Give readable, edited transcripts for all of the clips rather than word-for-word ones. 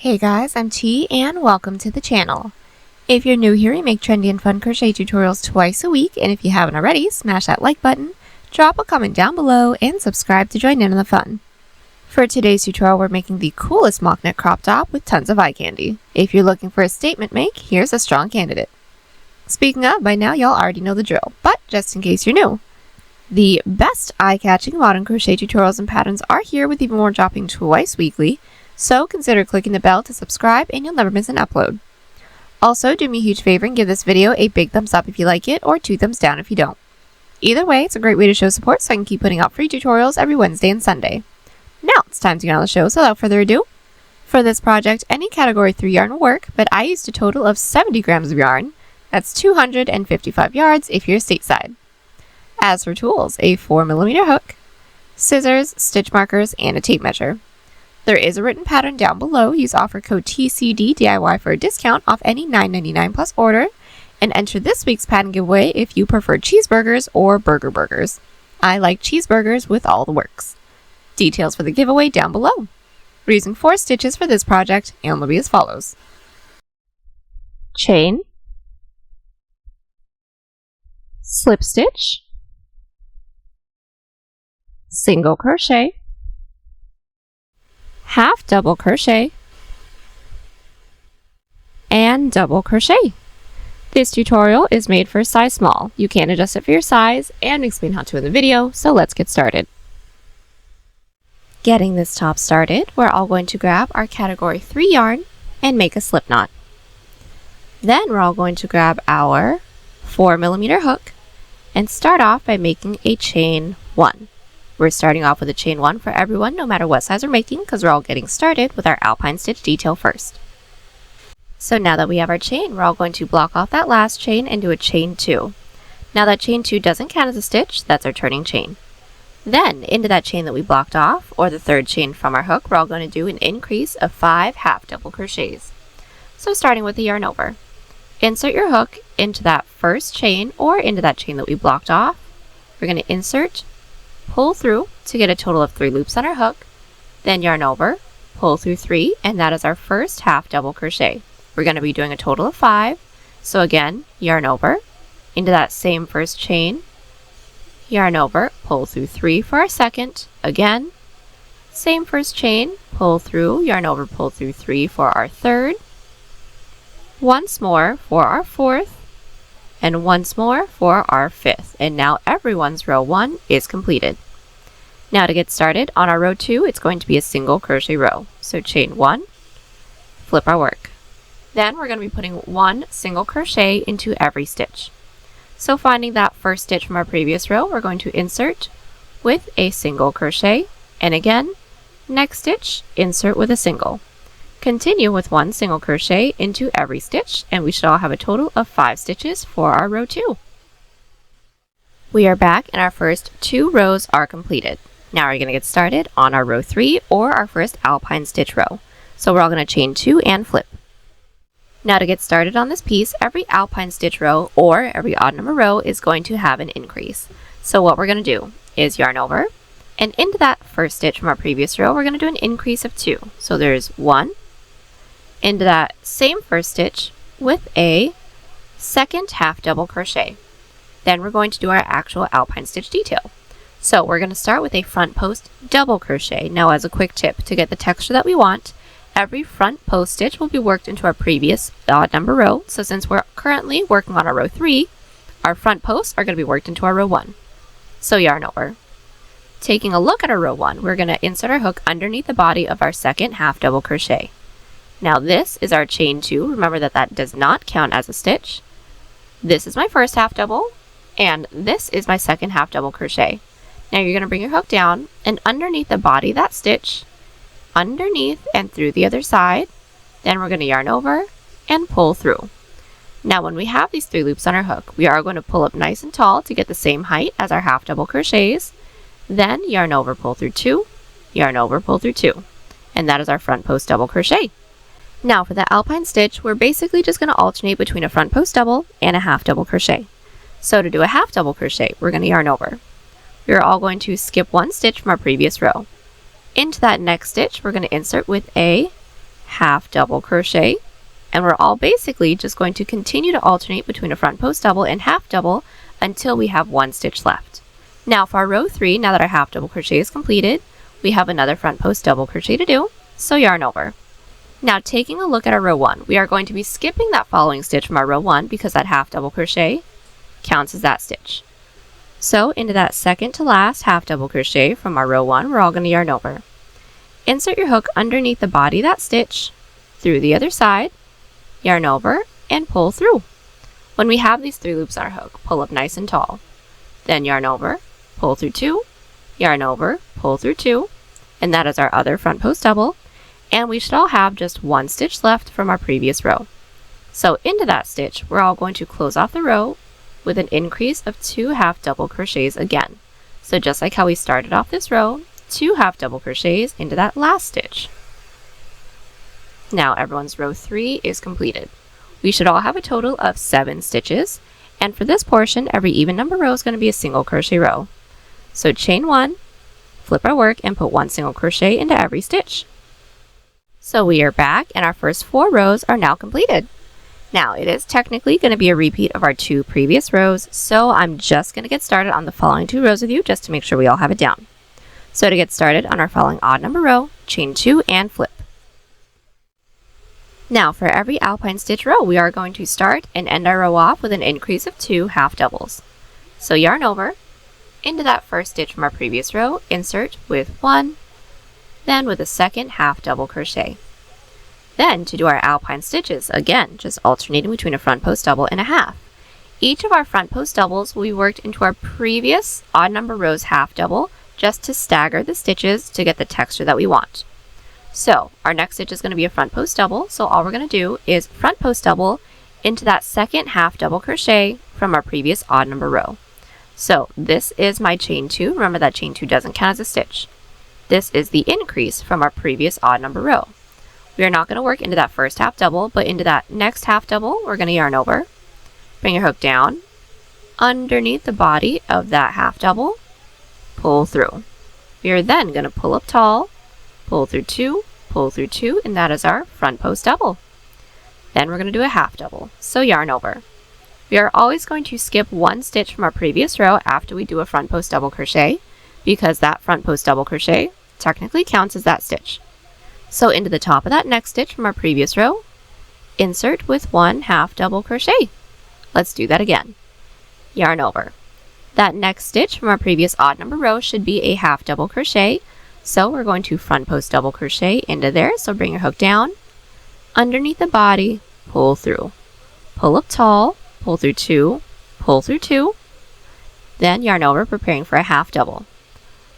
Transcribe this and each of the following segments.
Hey guys, I'm T and welcome to the channel. If you're new here, we make trendy and fun crochet tutorials twice a week, and if you haven't already, smash that like button, drop a comment down below, and subscribe to join in on the fun. For today's tutorial, we're making the coolest mock neck crop top with tons of eye candy. If you're looking for a statement make, here's a strong candidate. Speaking of, by now y'all already know the drill, but just in case you're new, the best eye-catching modern crochet tutorials and patterns are here, with even more dropping twice weekly. So consider clicking the bell to subscribe and you'll never miss an upload. Also, do me a huge favor and give this video a big thumbs up if you like it, or 2 thumbs down if you don't. Either way, it's a great way to show support so I can keep putting out free tutorials every Wednesday and Sunday. Now it's time to get on the show, so without further ado. For this project, any category 3 yarn will work, but I used a total of 70 grams of yarn. That's 255 yards if you're stateside. As for tools, a 4mm hook, scissors, stitch markers, and a tape measure. There is a written pattern down below. Use offer code TCDDIY for a discount off any $9.99 plus order, and enter this week's pattern giveaway if you prefer cheeseburgers or burgers. I like cheeseburgers with all the works. Details for the giveaway down below. We're using 4 stitches for this project, and they'll be as follows: chain, slip stitch, single crochet, half double crochet, and double crochet. This tutorial is made for size small. You can adjust it for your size and explain how to in the video, so let's get started. Getting this top started, we're all going to grab our category 3 yarn and make a slip knot. Then we're all going to grab our 4mm hook and start off by making a chain 1. We're starting off with a chain 1 for everyone, no matter what size we're making, because we're all getting started with our Alpine stitch detail first. So now that we have our chain, we're all going to block off that last chain and do a chain 2. Now that chain 2 doesn't count as a stitch, that's our turning chain. Then, into that chain that we blocked off, or the third chain from our hook, we're all going to do an increase of 5 half double crochets. So starting with the yarn over, insert your hook into that first chain, or into that chain that we blocked off. We're going to insert, pull through to get a total of 3 loops on our hook, then yarn over, pull through 3, and that is our first half double crochet. We're going to be doing a total of 5. So again, yarn over, into that same first chain, yarn over, pull through 3 for our second, again, same first chain, pull through, yarn over, pull through 3 for our third, once more for our fourth, and once more for our fifth. And now everyone's row 1 is completed. Now to get started, on our row 2, it's going to be a single crochet row. So chain 1, flip our work. Then we're going to be putting 1 single crochet into every stitch. So finding that first stitch from our previous row, we're going to insert with a single crochet, and again, next stitch, insert with a single. Continue with 1 single crochet into every stitch, and we should all have a total of 5 stitches for our row 2. We are back and our first 2 rows are completed. Now we're going to get started on our row 3, or our first Alpine stitch row. So we're all going to chain 2 and flip. Now to get started on this piece, every Alpine stitch row, or every odd number row, is going to have an increase. So what we're going to do is yarn over, and into that first stitch from our previous row, we're going to do an increase of 2. So there's 1, into that same first stitch with a second half double crochet. Then we're going to do our actual Alpine stitch detail. So we're going to start with a front post double crochet. Now, as a quick tip, to get the texture that we want, every front post stitch will be worked into our previous odd number row. So since we're currently working on our row 3, our front posts are going to be worked into our row 1. So yarn over. Taking a look at our row 1, we're going to insert our hook underneath the body of our second half double crochet. Now this is our chain 2. Remember that that does not count as a stitch. This is my first half double, and this is my second half double crochet. Now you're going to bring your hook down, and underneath the body of that stitch, underneath and through the other side, then we're going to yarn over and pull through. Now when we have these 3 loops on our hook, we are going to pull up nice and tall to get the same height as our half double crochets, then yarn over, pull through 2, yarn over, pull through 2, and that is our front post double crochet. Now for the Alpine stitch, we're basically just going to alternate between a front post double and a half double crochet. So to do a half double crochet, we're going to yarn over. We're all going to skip 1 stitch from our previous row. Into that next stitch, we're going to insert with a half double crochet, and we're all basically just going to continue to alternate between a front post double and half double until we have 1 stitch left. Now for our row 3, now that our half double crochet is completed, we have another front post double crochet to do, so yarn over. Now taking a look at our row 1, we are going to be skipping that following stitch from our row 1 because that half double crochet counts as that stitch. So into that second to last half double crochet from our row 1, we're all going to yarn over. Insert your hook underneath the body of that stitch, through the other side, yarn over, and pull through. When we have these 3 loops on our hook, pull up nice and tall. Then yarn over, pull through 2, yarn over, pull through 2, and that is our other front post double, and we should all have just 1 stitch left from our previous row. So into that stitch, we're all going to close off the row with an increase of 2 half double crochets again. So just like how we started off this row, 2 half double crochets into that last stitch. Now everyone's row 3 is completed. We should all have a total of 7 stitches, and for this portion, every even number row is going to be a single crochet row. So chain 1, flip our work, and put 1 single crochet into every stitch. So we are back, and our first 4 rows are now completed. Now it is technically going to be a repeat of our 2 previous rows, so I'm just going to get started on the following 2 rows with you just to make sure we all have it down. So to get started on our following odd number row, chain 2 and flip. Now for every alpine stitch row, we are going to start and end our row off with an increase of 2 half doubles. So yarn over, into that first stitch from our previous row, insert with 1, then with a second half double crochet. Then to do our alpine stitches, again, just alternating between a front post double and a half. Each of our front post doubles will be worked into our previous odd number rows half double, just to stagger the stitches to get the texture that we want. So our next stitch is going to be a front post double, so all we're going to do is front post double into that second half double crochet from our previous odd number row. So this is my chain 2. Remember that chain 2 doesn't count as a stitch. This is the increase from our previous odd number row. We are not going to work into that first half double, but into that next half double, we're going to yarn over, bring your hook down, underneath the body of that half double, pull through. We are then going to pull up tall, pull through 2, and that is our front post double. Then we're going to do a half double, so yarn over. We are always going to skip 1 stitch from our previous row after we do a front post double crochet, because that front post double crochet technically counts as that stitch. So into the top of that next stitch from our previous row, insert with 1 half double crochet. Let's do that again. Yarn over. That next stitch from our previous odd number row should be a half double crochet, so we're going to front post double crochet into there, so bring your hook down, underneath the body, pull through. Pull up tall, pull through 2, pull through 2, then yarn over, preparing for a half double.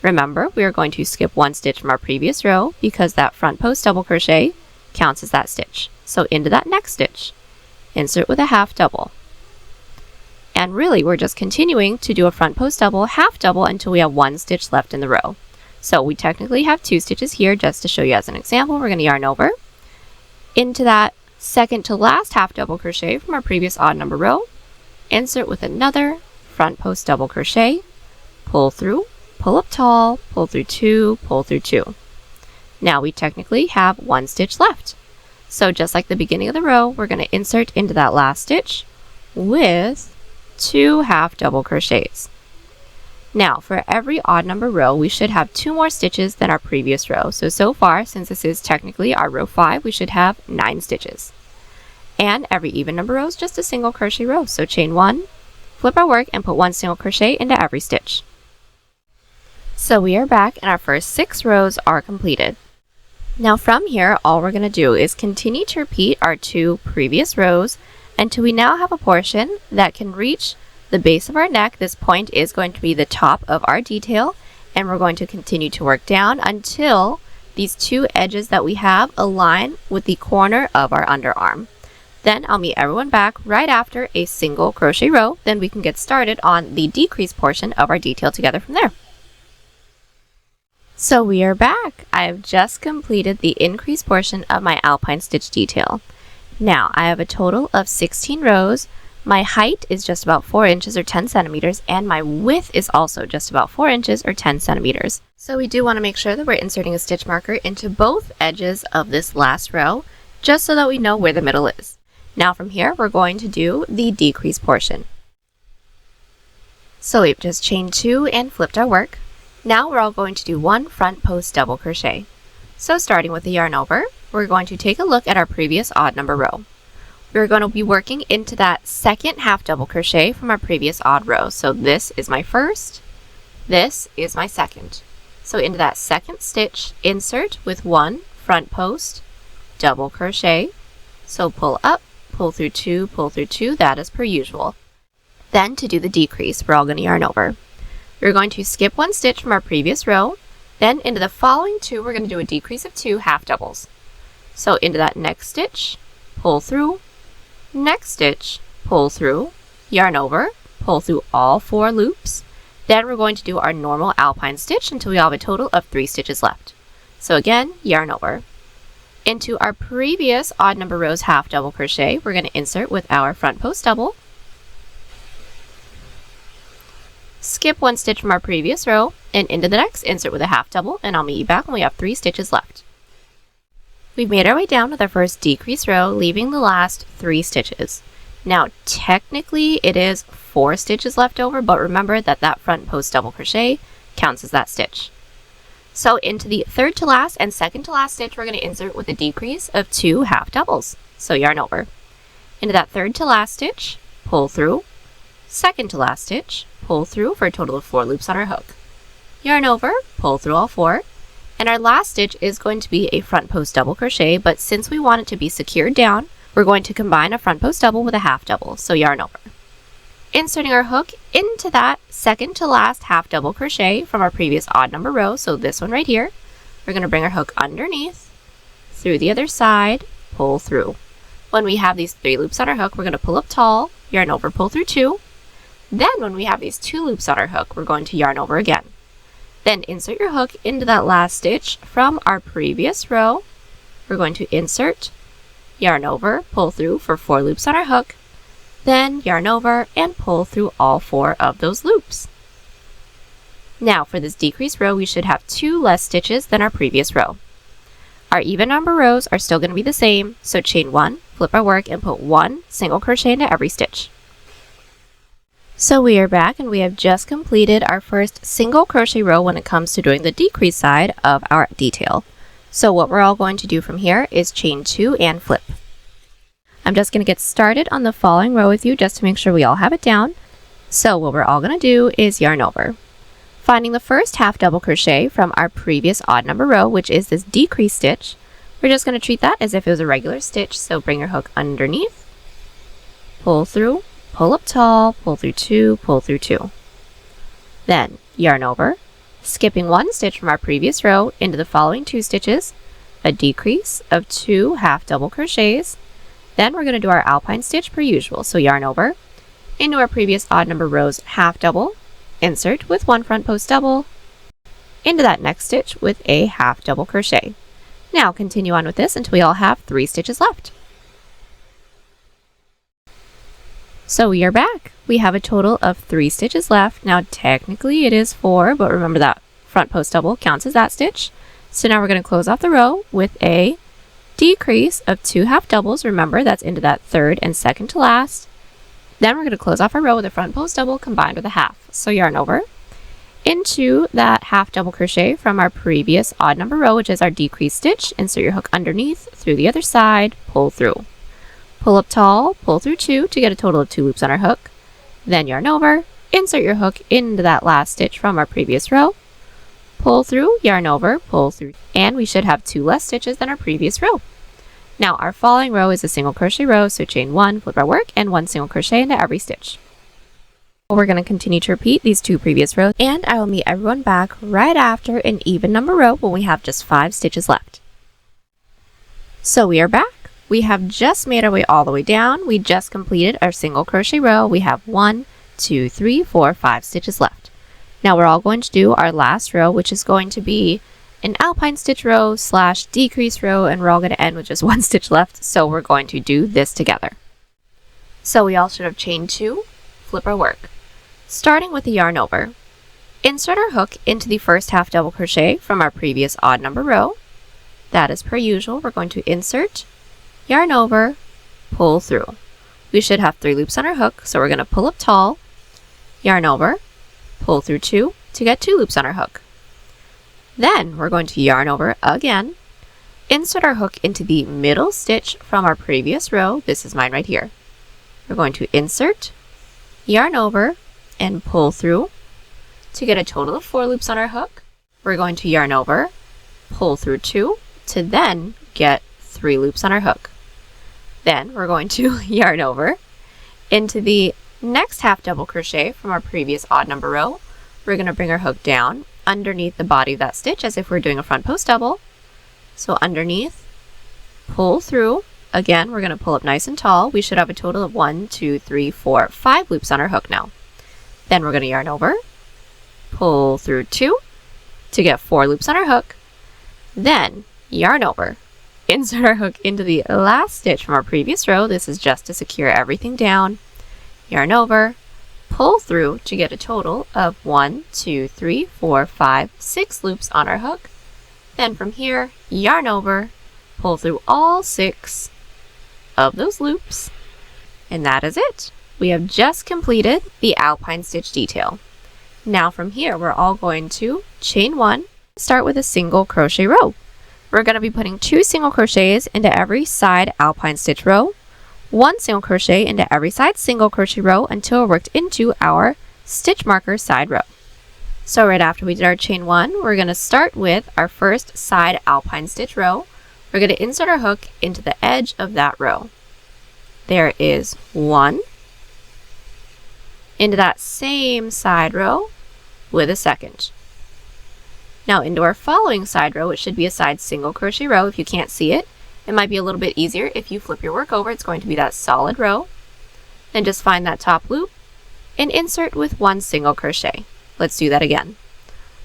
Remember, we are going to skip 1 stitch from our previous row because that front post double crochet counts as that stitch. So into that next stitch, insert with a half double. And really, we're just continuing to do a front post double, half double until we have 1 stitch left in the row. So we technically have 2 stitches here. Just to show you as an example, we're going to yarn over into that second to last half double crochet from our previous odd number row, insert with another front post double crochet, pull through, pull up tall, pull through 2, pull through 2. Now we technically have 1 stitch left. So just like the beginning of the row, we're going to insert into that last stitch with 2 half double crochets. Now for every odd number row, we should have 2 more stitches than our previous row. So far, since this is technically our row 5, we should have 9 stitches. And every even number row is just a single crochet row. So chain 1, flip our work, and put 1 single crochet into every stitch. So we are back, and our first 6 rows are completed. Now from here, all we're going to do is continue to repeat our 2 previous rows until we now have a portion that can reach the base of our neck. This point is going to be the top of our detail, and we're going to continue to work down until these 2 edges that we have align with the corner of our underarm. Then I'll meet everyone back right after a single crochet row. Then we can get started on the decrease portion of our detail together from there. So we are back. I have just completed the increase portion of my alpine stitch detail. Now I have a total of 16 rows My height is just about 4 inches or 10 centimeters, and my width is also just about 4 inches or 10 centimeters. So we do want to make sure that we're inserting a stitch marker into both edges of this last row, just so that we know where the middle is. Now from here, we're going to do the decrease portion. So we've just chained 2 and flipped our work. Now we're all going to do 1 front post double crochet. So starting with the yarn over, we're going to take a look at our previous odd number row. We're going to be working into that second half double crochet from our previous odd row. So this is my first, this is my second. So into that second stitch, insert with 1 front post double crochet. So pull up, pull through 2, that is per usual. Then to do the decrease, we're all going to yarn over. We're going to skip 1 stitch from our previous row, then into the following 2, we're going to do a decrease of 2 half doubles. So into that next stitch, pull through, next stitch, pull through, yarn over, pull through all 4 loops. Then we're going to do our normal alpine stitch until we have a total of 3 stitches left. So again, yarn over. Into our previous odd number rows half double crochet, we're going to insert with our front post double. Skip 1 stitch from our previous row and into the next, insert with a half double, and I'll meet you back when we have 3 stitches left. We've made our way down with our first decrease row, leaving the last 3 stitches. Now technically it is 4 stitches left over, but remember that that front post double crochet counts as that stitch. So into the third to last and second to last stitch, we're going to insert with a decrease of 2 half doubles. So yarn over. Into that third to last stitch, pull through, second to last stitch, pull through for a total of 4 loops on our hook. Yarn over, pull through all 4, and our last stitch is going to be a front post double crochet, but since we want it to be secured down, we're going to combine a front post double with a half double, so yarn over. Inserting our hook into that second to last half double crochet from our previous odd number row, so this one right here, we're going to bring our hook underneath, through the other side, pull through. When we have these 3 loops on our hook, we're going to pull up tall, yarn over, pull through 2. Then when we have these 2 loops on our hook, we're going to yarn over again. Then insert your hook into that last stitch from our previous row. We're going to insert, yarn over, pull through for 4 loops on our hook, then yarn over and pull through all 4 of those loops. Now for this decrease row, we should have 2 less stitches than our previous row. Our even number rows are still going to be the same, so chain 1, flip our work, and put 1 single crochet into every stitch. So we are back and we have just completed our first single crochet row when it comes to doing the decrease side of our detail. So what we're all going to do from here is chain 2 and flip. I'm just going to get started on the following row with you just to make sure we all have it down. So what we're all going to do is yarn over. Finding the first half double crochet from our previous odd number row, which is this decrease stitch, we're just going to treat that as if it was a regular stitch. So bring your hook underneath, pull through, pull up tall, pull through 2, pull through 2. Then yarn over, skipping 1 stitch from our previous row into the following 2 stitches, a decrease of 2 half double crochets. Then we're going to do our alpine stitch per usual. So yarn over, into our previous odd number rows half double, insert with 1 front post double, into that next stitch with a half double crochet. Now continue on with this until we all have 3 stitches left. So we are back. We have a total of 3 stitches left. Now technically it is 4, but remember that front post double counts as that stitch. So now we're going to close off the row with a decrease of 2 half doubles. Remember that's into that third and second to last. Then we're going to close off our row with a front post double combined with a half. So yarn over into that half double crochet from our previous odd number row, which is our decrease stitch. Insert your hook underneath, through the other side, pull through. Pull up tall, pull through 2 to get a total of 2 loops on our hook. Then yarn over, insert your hook into that last stitch from our previous row. Pull through, yarn over, pull through, and we should have 2 less stitches than our previous row. Now our following row is a single crochet row, so chain 1, flip our work, and 1 single crochet into every stitch. We're going to continue to repeat these 2 previous rows, and I will meet everyone back right after an even number row when we have just 5 stitches left. So we are back. We have just made our way all the way down. We just completed our single crochet row. We have 1, 2, 3, 4, 5 stitches left. Now we're all going to do our last row, which is going to be an alpine stitch row / decrease row, and we're all going to end with just 1 stitch left. So we're going to do this together. So we all should have chain 2, flip our work. Starting with the yarn over. Insert our hook into the first half double crochet from our previous odd number row. That is per usual. We're going to insert, yarn over, pull through. We should have 3 loops on our hook, so we're going to pull up tall, yarn over, pull through 2 to get 2 loops on our hook. Then we're going to yarn over again, insert our hook into the middle stitch from our previous row. This is mine right here. We're going to insert, yarn over, and pull through to get a total of 4 loops on our hook. We're going to yarn over, pull through 2 to then get 3 loops on our hook. Then we're going to yarn over into the next half double crochet from our previous odd number row. We're going to bring our hook down underneath the body of that stitch as if we're doing a front post double. So underneath, pull through. Again, we're going to pull up nice and tall. We should have a total of 1, 2, 3, 4, 5 loops on our hook now. Then we're going to yarn over, pull through 2 to get 4 loops on our hook. Then yarn over, insert our hook into the last stitch from our previous row. This is just to secure everything down. Yarn over, pull through to get a total of 1, 2, 3, 4, 5, 6 loops on our hook. Then from here, yarn over, pull through all 6 of those loops, and that is it. We have just completed the Alpine stitch detail. Now from here, we're all going to chain 1, start with a single crochet row. We're going to be putting 2 single crochets into every side Alpine stitch row, 1 single crochet into every side single crochet row until we're worked into our stitch marker side row. So right after we did our chain 1, we're going to start with our first side Alpine stitch row. We're going to insert our hook into the edge of that row. There is 1 into that same side row with a second. Now into our following side row, it should be a side single crochet row. If you can't see it, it might be a little bit easier if you flip your work over. It's going to be that solid row. Then just find that top loop and insert with 1 single crochet. Let's do that again.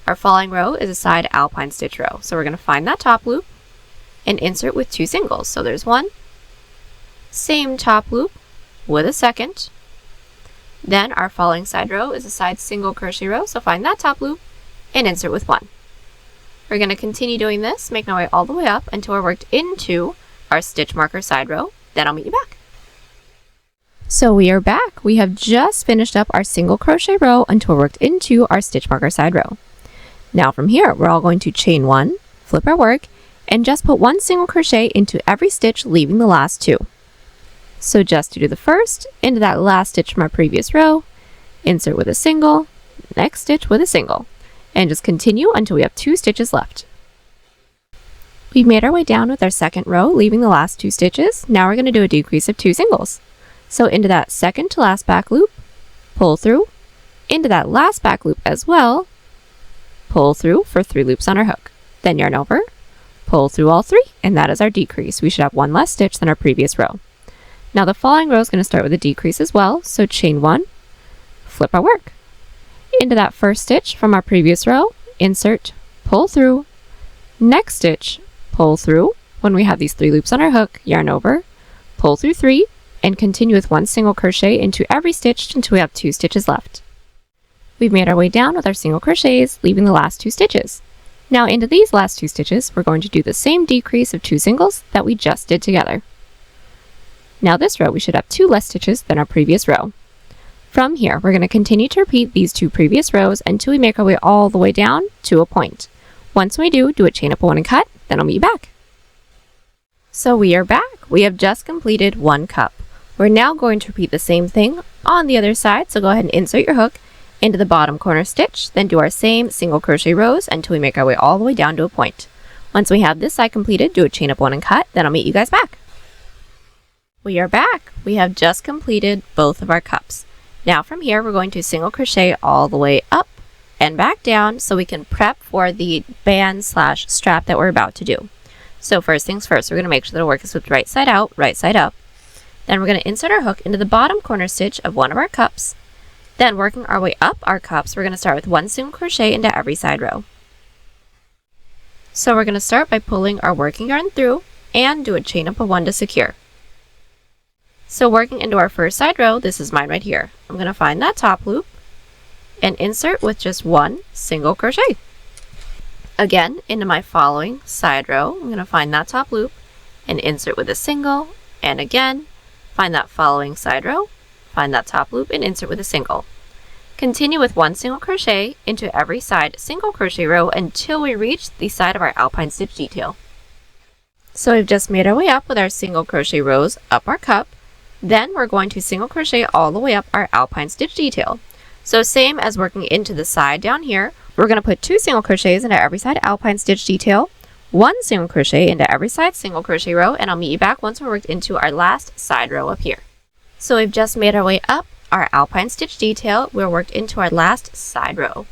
Our following row is a side Alpine stitch row. So we're going to find that top loop and insert with 2 singles. So there's 1, same top loop with a second. Then our following side row is a side single crochet row. So find that top loop and insert with 1. We're going to continue doing this, making our way all the way up until we're worked into our stitch marker side row. Then I'll meet you back. So we are back. We have just finished up our single crochet row until we're worked into our stitch marker side row. Now from here, we're all going to chain 1, flip our work, and just put 1 single crochet into every stitch, leaving the last 2. So just to do the first, into that last stitch from our previous row, insert with a single, next stitch with a single, and just continue until we have 2 stitches left. We've made our way down with our second row, leaving the last 2 stitches. Now we're going to do a decrease of 2 singles. So into that second to last back loop, pull through, into that last back loop as well, pull through for 3 loops on our hook. Then yarn over, pull through all 3, and that is our decrease. We should have 1 less stitch than our previous row. Now the following row is going to start with a decrease as well, so chain 1, flip our work. Into that first stitch from our previous row, insert, pull through, next stitch, pull through. When we have these 3 loops on our hook, yarn over, pull through 3, and continue with 1 single crochet into every stitch until we have 2 stitches left. We've made our way down with our single crochets, leaving the last 2 stitches. Now into these last 2 stitches, we're going to do the same decrease of 2 singles that we just did together. Now this row, we should have 2 less stitches than our previous row. From here, we're going to continue to repeat these 2 previous rows until we make our way all the way down to a point. Once we do a chain up 1 and cut, then I'll meet you back. So we are back. We have just completed 1 cup. We're now going to repeat the same thing on the other side, so go ahead and insert your hook into the bottom corner stitch, then do our same single crochet rows until we make our way all the way down to a point. Once we have this side completed, do a chain up 1 and cut, then I'll meet you guys back. We are back. We have just completed both of our cups. Now from here, we're going to single crochet all the way up and back down so we can prep for the band / strap that we're about to do. So first things first, we're going to make sure that our work is flipped right side out, right side up. Then we're going to insert our hook into the bottom corner stitch of one of our cups. Then working our way up our cups, we're going to start with 1 single crochet into every side row. So we're going to start by pulling our working yarn through and do a chain up of 1 to secure. So working into our first side row, this is mine right here. I'm going to find that top loop and insert with just one single crochet. Again, into my following side row, I'm going to find that top loop and insert with a single, and again, find that following side row, find that top loop and insert with a single. Continue with one single crochet into every side single crochet row until we reach the side of our alpine stitch detail. So we've just made our way up with our single crochet rows up our cup. Then we're going to single crochet all the way up our alpine stitch detail. So same as working into the side down here, we're going to put 2 single crochets into every side alpine stitch detail, 1 single crochet into every side single crochet row, and I'll meet you back once we're worked into our last side row up here. So we've just made our way up our alpine stitch detail. We're worked into our last side row.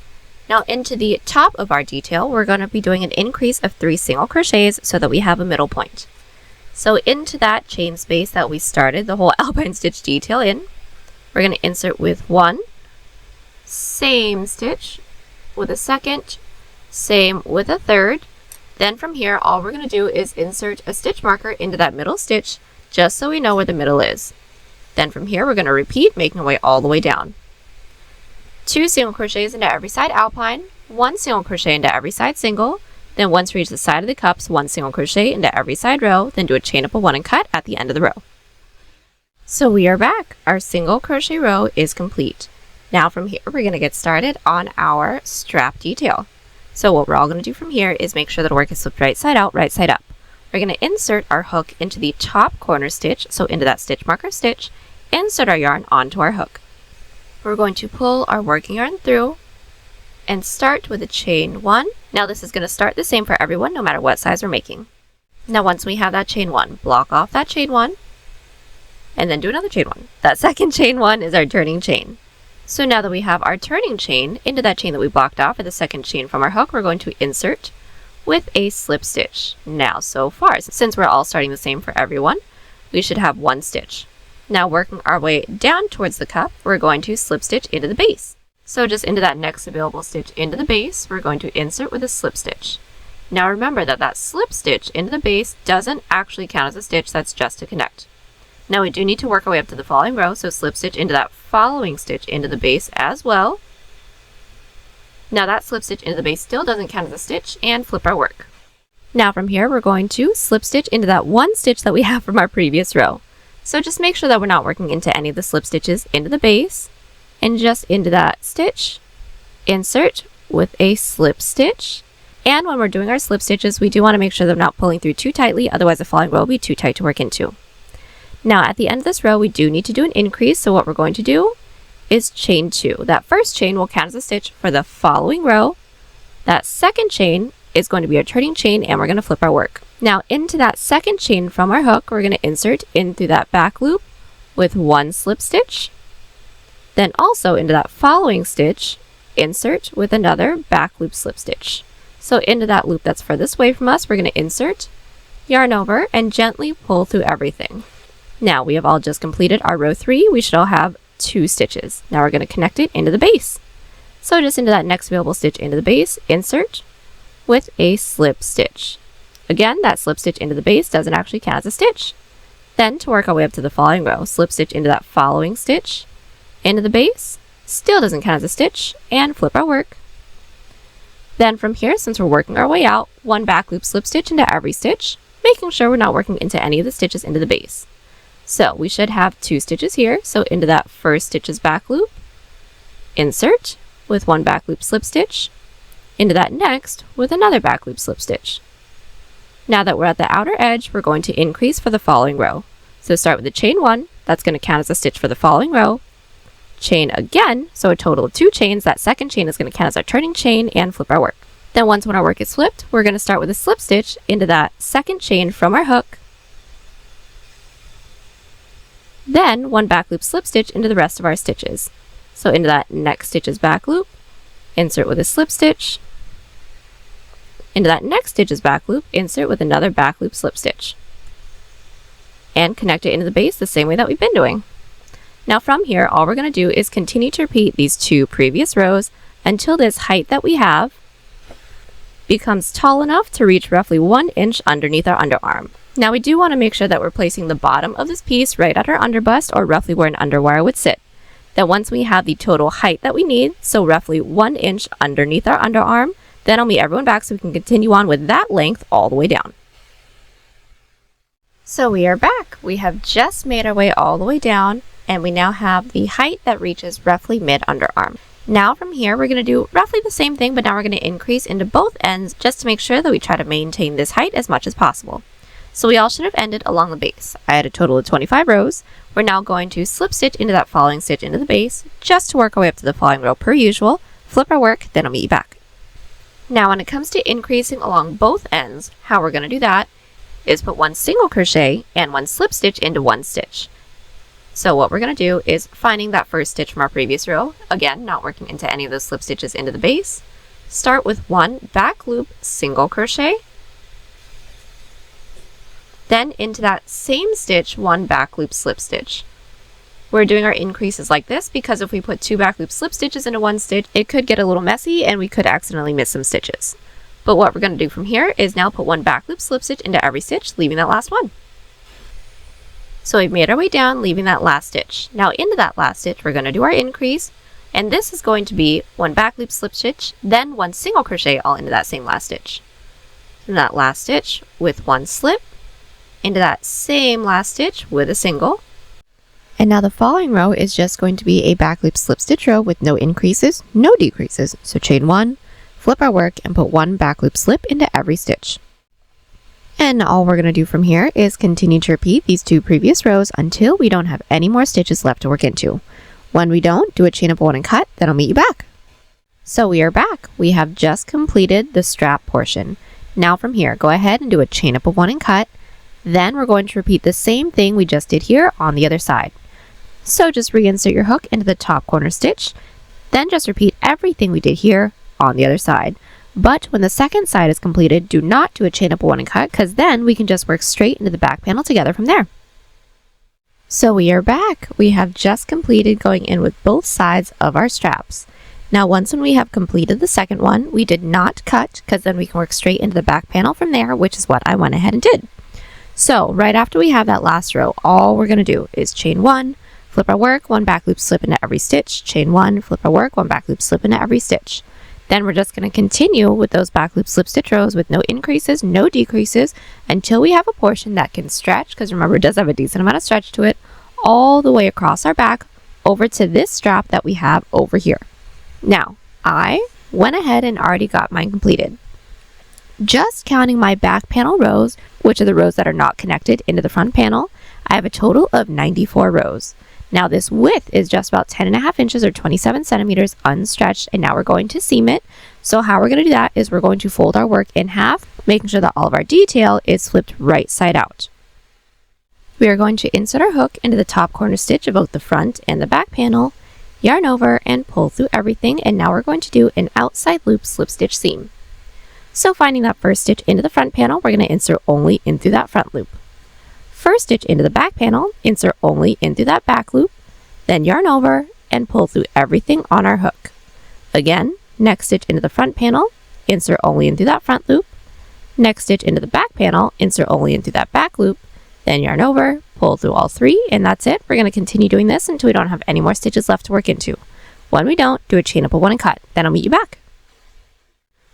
Now into the top of our detail, we're going to be doing an increase of 3 single crochets so that we have a middle point. So into that chain space that we started the whole alpine stitch detail in, we're going to insert with 1, same stitch with a second, same with a third. Then from here, all we're going to do is insert a stitch marker into that middle stitch just so we know where the middle is. Then from here, we're going to repeat, making our way all the way down. 2 single crochets into every side alpine, 1 single crochet into every side single, then once we reach the side of the cups, 1 single crochet into every side row, then do a chain up of 1 and cut at the end of the row. So we are back. Our single crochet row is complete. Now from here, we're going to get started on our strap detail. So what we're all going to do from here is make sure that our work is flipped right side out, right side up. We're going to insert our hook into the top corner stitch, so into that stitch marker stitch, insert our yarn onto our hook. We're going to pull our working yarn through and start with a chain 1. Now this is going to start the same for everyone, no matter what size we're making. Now once we have that chain 1, block off that chain 1, and then do another chain 1. That second chain 1 is our turning chain. So now that we have our turning chain into that chain that we blocked off for the second chain from our hook, we're going to insert with a slip stitch. Now so far, since we're all starting the same for everyone, we should have 1 stitch. Now working our way down towards the cup, we're going to slip stitch into the base. So just into that next available stitch into the base, we're going to insert with a slip stitch. Now remember that that slip stitch into the base doesn't actually count as a stitch, that's just to connect. Now we do need to work our way up to the following row, so slip stitch into that following stitch into the base as well. Now that slip stitch into the base still doesn't count as a stitch, and flip our work. Now from here we're going to slip stitch into that 1 stitch that we have from our previous row. So just make sure that we're not working into any of the slip stitches into the base, and just into that stitch, insert with a slip stitch. And when we're doing our slip stitches, we do want to make sure that we're not pulling through too tightly, otherwise the following row will be too tight to work into. Now at the end of this row, we do need to do an increase, so what we're going to do is chain 2. That first chain will count as a stitch for the following row. That second chain is going to be our turning chain, and we're going to flip our work. Now into that second chain from our hook, we're going to insert in through that back loop with 1 slip stitch. Then also into that following stitch, insert with another back loop slip stitch. So into that loop that's furthest away from us, we're going to insert, yarn over, and gently pull through everything. Now we have all just completed our row 3. We should all have 2 stitches. Now we're going to connect it into the base. So just into that next available stitch into the base, insert with a slip stitch. Again, that slip stitch into the base doesn't actually count as a stitch. Then to work our way up to the following row, slip stitch into that following stitch, into the base, still doesn't count as a stitch, and flip our work. Then from here, since we're working our way out, 1 back loop slip stitch into every stitch, making sure we're not working into any of the stitches into the base. So we should have 2 stitches here, so into that first stitch's back loop, insert with 1 back loop slip stitch, into that next with another back loop slip stitch. Now that we're at the outer edge, we're going to increase for the following row. So start with the chain 1, that's going to count as a stitch for the following row, chain again, so a total of 2 chains. That second chain is going to count as our turning chain, and flip our work. Then once when our work is flipped, we're going to start with a slip stitch into that second chain from our hook, then 1 back loop slip stitch into the rest of our stitches. So into that next stitch's back loop, insert with a slip stitch, into that next stitch's back loop, insert with another back loop slip stitch, and connect it into the base the same way that we've been doing. Now from here, all we're going to do is continue to repeat these 2 previous rows until this height that we have becomes tall enough to reach roughly 1 inch underneath our underarm. Now we do want to make sure that we're placing the bottom of this piece right at our underbust, or roughly where an underwire would sit. Then once we have the total height that we need, so roughly 1 inch underneath our underarm, then I'll meet everyone back so we can continue on with that length all the way down. So we are back. We have just made our way all the way down, and we now have the height that reaches roughly mid underarm. Now from here, we're going to do roughly the same thing, but now we're going to increase into both ends just to make sure that we try to maintain this height as much as possible. So we all should have ended along the base. I had a total of 25 rows. We're now going to slip stitch into that following stitch into the base, just to work our way up to the following row per usual, flip our work, then I'll meet you back. Now when it comes to increasing along both ends, how we're going to do that is put 1 single crochet and 1 slip stitch into 1 stitch. So what we're going to do is finding that first stitch from our previous row, again not working into any of those slip stitches into the base, start with 1 back loop single crochet, then into that same stitch 1 back loop slip stitch. We're doing our increases like this because if we put 2 back loop slip stitches into 1 stitch, it could get a little messy and we could accidentally miss some stitches. But what we're going to do from here is now put 1 back loop slip stitch into every stitch, leaving that last one. So we've made our way down, leaving that last stitch. Now into that last stitch, we're going to do our increase, and this is going to be 1 back loop slip stitch, then 1 single crochet all into that same last stitch. From that last stitch with 1 slip, into that same last stitch with a single. And now the following row is just going to be a back loop slip stitch row with no increases, no decreases. So chain 1, flip our work, and put 1 back loop slip into every stitch. And all we're going to do from here is continue to repeat these 2 previous rows until we don't have any more stitches left to work into. When we don't, do a chain up 1 and cut, then I'll meet you back. So we are back. We have just completed the strap portion. Now from here, go ahead and do a chain up of 1 and cut. Then we're going to repeat the same thing we just did here on the other side. So just reinsert your hook into the top corner stitch, then just repeat everything we did here on the other side. But when the second side is completed, do not do a chain up 1 and cut, because then we can just work straight into the back panel together from there. So we are back. We have just completed going in with both sides of our straps. Now once when we have completed the second one, we did not cut, because then we can work straight into the back panel from there, which is what I went ahead and did. So right after we have that last row, all we're going to do is chain 1, flip our work, 1 back loop slip into every stitch, chain 1, flip our work, 1 back loop slip into every stitch. Then we're just going to continue with those back loop slip stitch rows with no increases, no decreases, until we have a portion that can stretch, because remember it does have a decent amount of stretch to it, all the way across our back over to this strap that we have over here. Now, I went ahead and already got mine completed. Just counting my back panel rows, which are the rows that are not connected into the front panel, I have a total of 94 rows. Now this width is just about 10.5 inches or 27 centimeters unstretched, and now we're going to seam it. So how we're going to do that is we're going to fold our work in half, making sure that all of our detail is flipped right side out. We are going to insert our hook into the top corner stitch of both the front and the back panel, yarn over, and pull through everything, and now we're going to do an outside loop slip stitch seam. So finding that first stitch into the front panel, we're going to insert only in through that front loop. First stitch into the back panel, insert only into that back loop, then yarn over and pull through everything on our hook. Again, next stitch into the front panel, insert only into that front loop, next stitch into the back panel, insert only into that back loop, then yarn over, pull through all 3, and that's it. We're going to continue doing this until we don't have any more stitches left to work into. When we don't, do a chain up of 1 and cut, then I'll meet you back.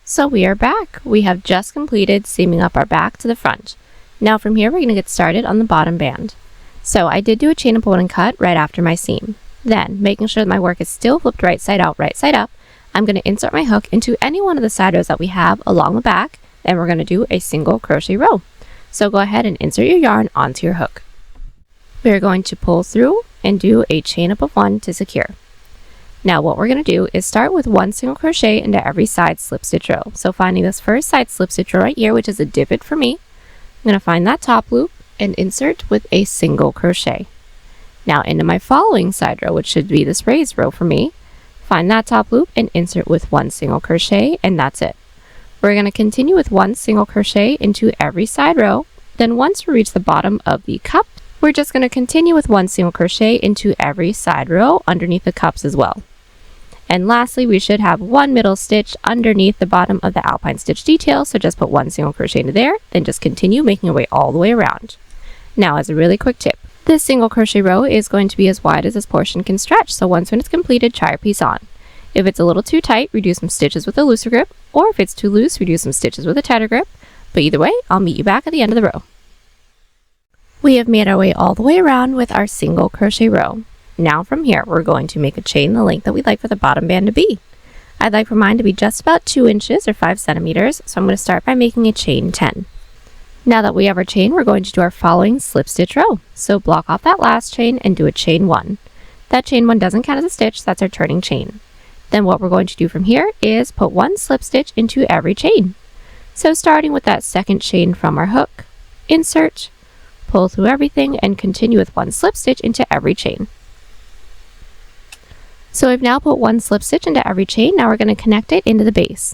So we are back. We have just completed seaming up our back to the front. Now from here, we're going to get started on the bottom band. So I did do a chain up 1 and cut right after my seam. Then, making sure that my work is still flipped right side out, right side up, I'm going to insert my hook into any one of the side rows that we have along the back, and we're going to do a single crochet row. So go ahead and insert your yarn onto your hook. We are going to pull through and do a chain up of 1 to secure. Now what we're going to do is start with 1 single crochet into every side slip stitch row. So finding this first side slip stitch row right here, which is a divot for me, I'm going to find that top loop and insert with a single crochet. Now into my following side row, which should be this raised row for me, find that top loop and insert with 1 single crochet, and that's it. We're going to continue with 1 single crochet into every side row. Then once we reach the bottom of the cup, we're just going to continue with 1 single crochet into every side row underneath the cups as well. And lastly, we should have one middle stitch underneath the bottom of the Alpine stitch detail, so just put one single crochet into there, then just continue making your way all the way around. Now, as a really quick tip, this single crochet row is going to be as wide as this portion can stretch, so once when it's completed, try your piece on. If it's a little too tight, reduce some stitches with a looser grip, or if it's too loose, reduce some stitches with a tighter grip, but either way, I'll meet you back at the end of the row. We have made our way all the way around with our single crochet row. Now from here, we're going to make a chain the length that we'd like for the bottom band to be. I'd like for mine to be just about 2 inches or 5 centimeters, so I'm going to start by making a chain 10. Now that we have our chain, we're going to do our following slip stitch row. So block off that last chain and do a chain 1. That chain 1 doesn't count as a stitch, that's our turning chain. Then what we're going to do from here is put 1 slip stitch into every chain. So starting with that second chain from our hook, insert, pull through everything, and continue with 1 slip stitch into every chain. So we've now put 1 slip stitch into every chain. Now we're going to connect it into the base.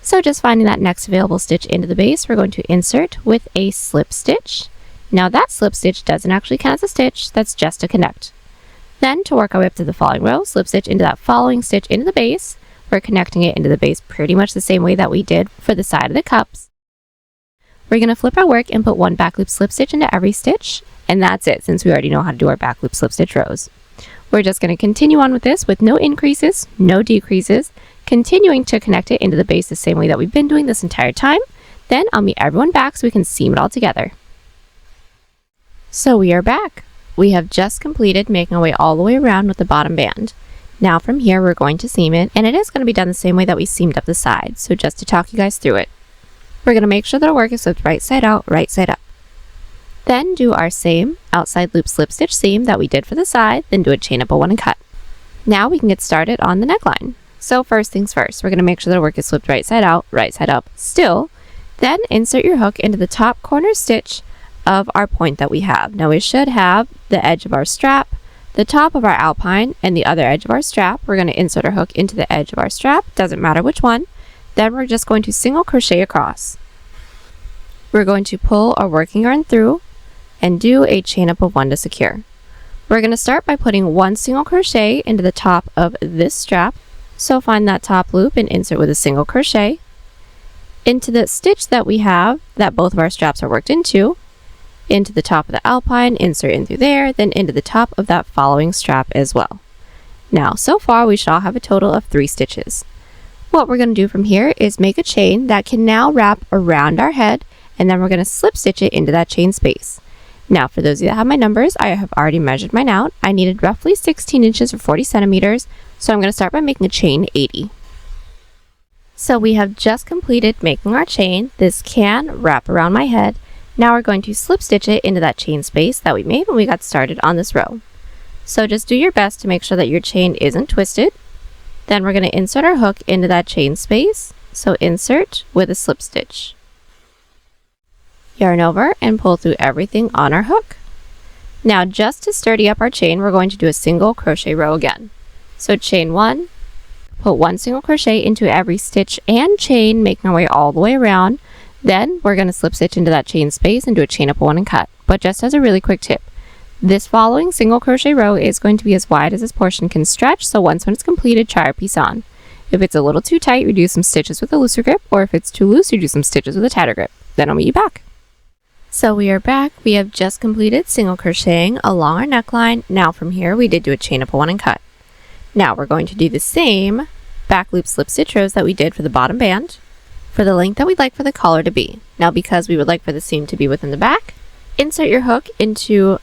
So just finding that next available stitch into the base, we're going to insert with a slip stitch. Now that slip stitch doesn't actually count as a stitch, that's just a connect. Then to work our way up to the following row, slip stitch into that following stitch into the base. We're connecting it into the base pretty much the same way that we did for the side of the cups. We're going to flip our work and put 1 back loop slip stitch into every stitch, and that's it since we already know how to do our back loop slip stitch rows. We're just going to continue on with this with no increases, no decreases, continuing to connect it into the base the same way that we've been doing this entire time. Then I'll meet everyone back so we can seam it all together. So we are back. We have just completed making our way all the way around with the bottom band. Now from here we're going to seam it, and it is going to be done the same way that we seamed up the sides, so just to talk you guys through it. We're going to make sure that our work is flipped right side out, right side up. Then do our same outside loop slip stitch seam that we did for the side, then do a chain up a 1 and cut. Now we can get started on the neckline. So first things first, we're going to make sure that our work is flipped right side out, right side up still. Then insert your hook into the top corner stitch of our point that we have. Now we should have the edge of our strap, the top of our Alpine, and the other edge of our strap. We're going to insert our hook into the edge of our strap, doesn't matter which one. Then we're just going to single crochet across. We're going to pull our working yarn through and do a chain up of 1 to secure. We're going to start by putting 1 single crochet into the top of this strap. So find that top loop and insert with a single crochet into the stitch that we have that both of our straps are worked into the top of the Alpine, insert in through there, then into the top of that following strap as well. Now so far we should all have a total of 3 stitches. What we're going to do from here is make a chain that can now wrap around our head, and then we're going to slip stitch it into that chain space. Now for those of you that have my numbers, I have already measured mine out. I needed roughly 16 inches or 40 centimeters, so I'm going to start by making a chain 80. So we have just completed making our chain. This can wrap around my head. Now we're going to slip stitch it into that chain space that we made when we got started on this row. So just do your best to make sure that your chain isn't twisted. Then we're going to insert our hook into that chain space. So insert with a slip stitch. Yarn over and pull through everything on our hook. Now just to sturdy up our chain, we're going to do a single crochet row again. So chain 1, put 1 single crochet into every stitch and chain, making our way all the way around. Then we're going to slip stitch into that chain space and do a chain up 1 and cut. But just as a really quick tip, this following single crochet row is going to be as wide as this portion can stretch, so once when it's completed, try your piece on. If it's a little too tight, reduce some stitches with a looser grip, or if it's too loose, reduce some stitches with a tighter grip. Then I'll meet you back. So we are back. We have just completed single crocheting along our neckline. Now from here we did do a chain up a 1 and cut. Now we're going to do the same back loop slip stitch rows that we did for the bottom band for the length that we'd like for the collar to be. Now because we would like for the seam to be within the back, insert your hook into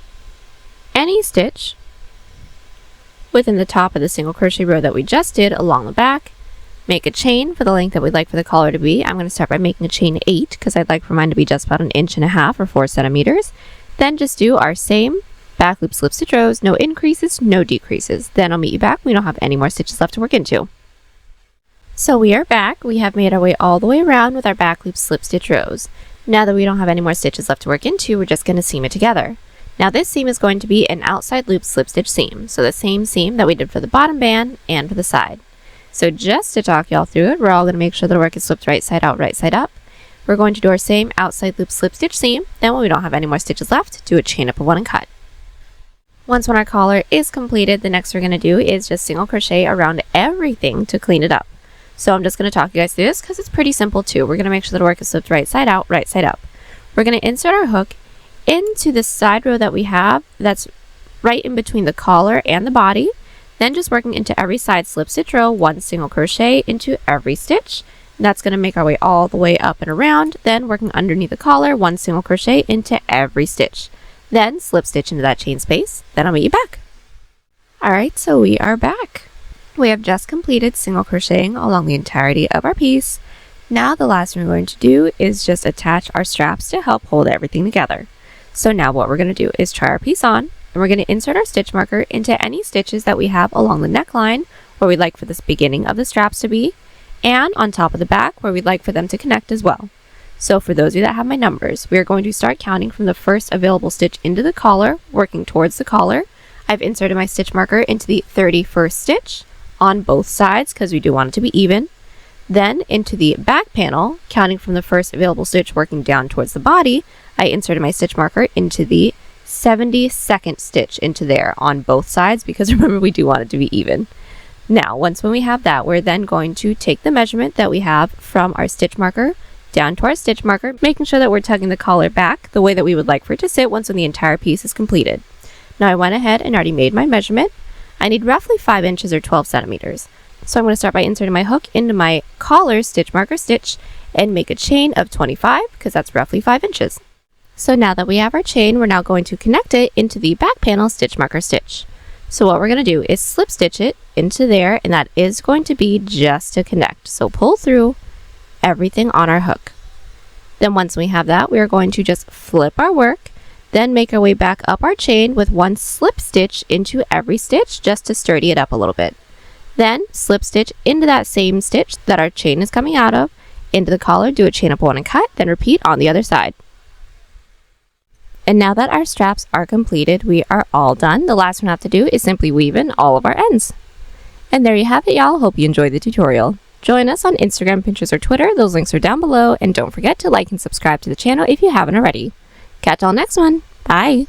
any stitch within the top of the single crochet row that we just did along the back. Make a chain for the length that we'd like for the collar to be. I'm going to start by making a chain 8 because I'd like for mine to be just about 1.5 inches or 4 centimeters. Then just do our same back loop slip stitch rows, no increases, no decreases. Then I'll meet you back when we don't have any more stitches left to work into. So we are back. We have made our way all the way around with our back loop slip stitch rows. Now that we don't have any more stitches left to work into, we're just going to seam it together. Now this seam is going to be an outside loop slip stitch seam, so the same seam that we did for the bottom band and for the side. So just to talk y'all through it, we're all going to make sure that our work is flipped right side out, right side up. We're going to do our same outside loop slip stitch seam. Then when we don't have any more stitches left, do a chain up of 1 and cut. Once our collar is completed, the next we're going to do is just single crochet around everything to clean it up. So I'm just going to talk you guys through this because it's pretty simple too. We're going to make sure the work is flipped right side out, right side up. We're going to insert our hook into the side row that we have that's right in between the collar and the body. Then just working into every side slip stitch row, 1 single crochet into every stitch. That's going to make our way all the way up and around. Then working underneath the collar, 1 single crochet into every stitch. Then slip stitch into that chain space. Then I'll meet you back. Alright, so we are back. We have just completed single crocheting along the entirety of our piece. Now the last thing we're going to do is just attach our straps to help hold everything together. So now what we're going to do is try our piece on, and we're going to insert our stitch marker into any stitches that we have along the neckline where we'd like for this beginning of the straps to be, and on top of the back where we'd like for them to connect as well. So for those of you that have my numbers, we are going to start counting from the first available stitch into the collar, working towards the collar. I've inserted my stitch marker into the 31st stitch on both sides because we do want it to be even. Then into the back panel, counting from the first available stitch working down towards the body, I inserted my stitch marker into the 72nd stitch into there on both sides because remember we do want it to be even. Now when we have that, we're then going to take the measurement that we have from our stitch marker down to our stitch marker, making sure that we're tugging the collar back the way that we would like for it to sit once when the entire piece is completed. Now I went ahead and already made my measurement. I need roughly 5 inches or 12 centimeters. So I'm going to start by inserting my hook into my collar stitch marker stitch and make a chain of 25 because that's roughly 5 inches. So now that we have our chain, we're now going to connect it into the back panel stitch marker stitch. So what we're going to do is slip stitch it into there, and that is going to be just to connect. So pull through everything on our hook. Then once we have that, we are going to just flip our work, then make our way back up our chain with 1 slip stitch into every stitch just to sturdy it up a little bit. Then slip stitch into that same stitch that our chain is coming out of, into the collar, do a chain up 1 and cut, then repeat on the other side. And now that our straps are completed, we are all done. The last one we have to do is simply weave in all of our ends. And there you have it, y'all. Hope you enjoyed the tutorial. Join us on Instagram, Pinterest, or Twitter. Those links are down below. And don't forget to like and subscribe to the channel if you haven't already. Catch y'all next one. Bye.